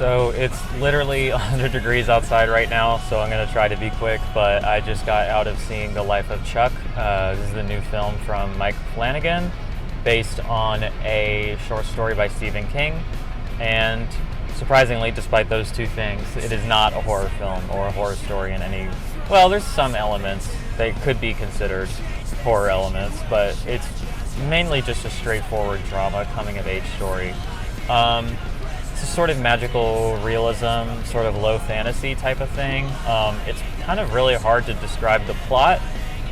So it's literally 100 degrees outside right now, so I'm going to try to be quick, but I just got out of seeing The Life of Chuck. This is the new film from Mike Flanagan, based on a short story by Stephen King. And surprisingly, despite those two things, it is not a horror film or a horror story in any... Well, there's some elements that could be considered horror elements, but it's mainly just a straightforward drama, coming-of-age story. It's a sort of magical realism, sort of low fantasy type of thing. It's kind of really hard to describe the plot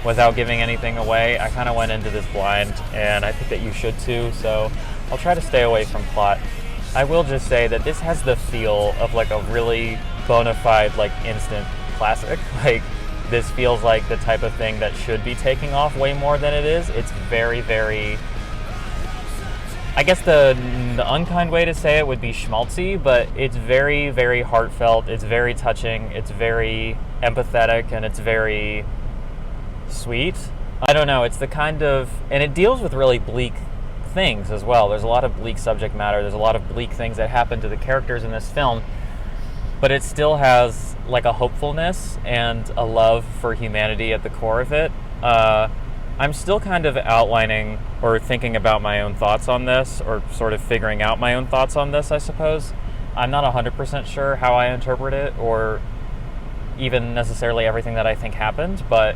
without giving anything away. I kind of went into this blind, and I think that you should too, so I'll try to stay away from plot. I will just say that this has the feel of like a really bona fide, like instant classic. Like, this feels like the type of thing that should be taking off way more than it is. It's very, very... I guess the unkind way to say it would be schmaltzy, but it's very, very heartfelt. It's very touching. It's very empathetic, and it's very sweet. I don't know. It's the kind of... And it deals with really bleak things as well. There's a lot of bleak subject matter. There's a lot of bleak things that happen to the characters in this film, but it still has like a hopefulness and a love for humanity at the core of it. I'm still kind of outlining or thinking about my own thoughts on this, or sort of figuring out my own thoughts on this, I suppose. I'm not 100% sure how I interpret it, or even necessarily everything that I think happened, but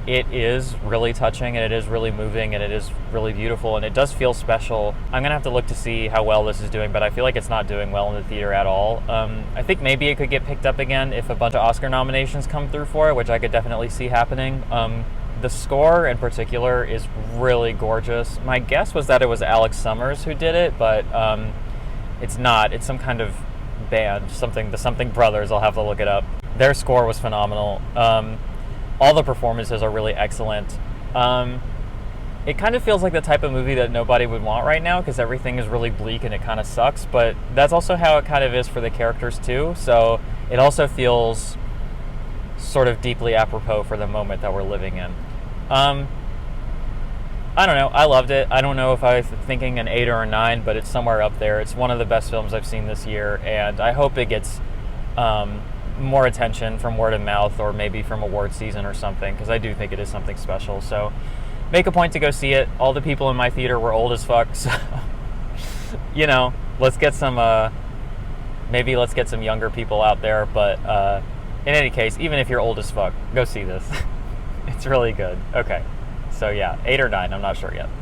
it is really touching, and it is really moving, and it is really beautiful, and it does feel special. I'm gonna have to look to see how well this is doing, but I feel like it's not doing well in the theater at all. I think maybe it could get picked up again if a bunch of Oscar nominations come through for it, which I could definitely see happening. The score in particular is really gorgeous. My guess was that it was Alex Summers who did it, but it's not. It's some kind of band, the Something Brothers. I'll have to look it up. Their score was phenomenal. All the performances are really excellent. It kind of feels like the type of movie that nobody would want right now, because everything is really bleak and it kind of sucks, but that's also how it kind of is for the characters too, so it also feels sort of deeply apropos for the moment that we're living in. I don't know, I loved it. I don't know if I was thinking an 8 or a 9, but it's somewhere up there. It's one of the best films I've seen this year, and I hope it gets more attention from word of mouth, or maybe from award season or something, because I do think it is something special. So make a point to go see it. All the people in my theater were old as fuck, so you know, let's get some maybe let's get some younger people out there, but in any case, even if you're old as fuck, go see this. It's really good. Okay, so yeah, 8 or 9, I'm not sure yet.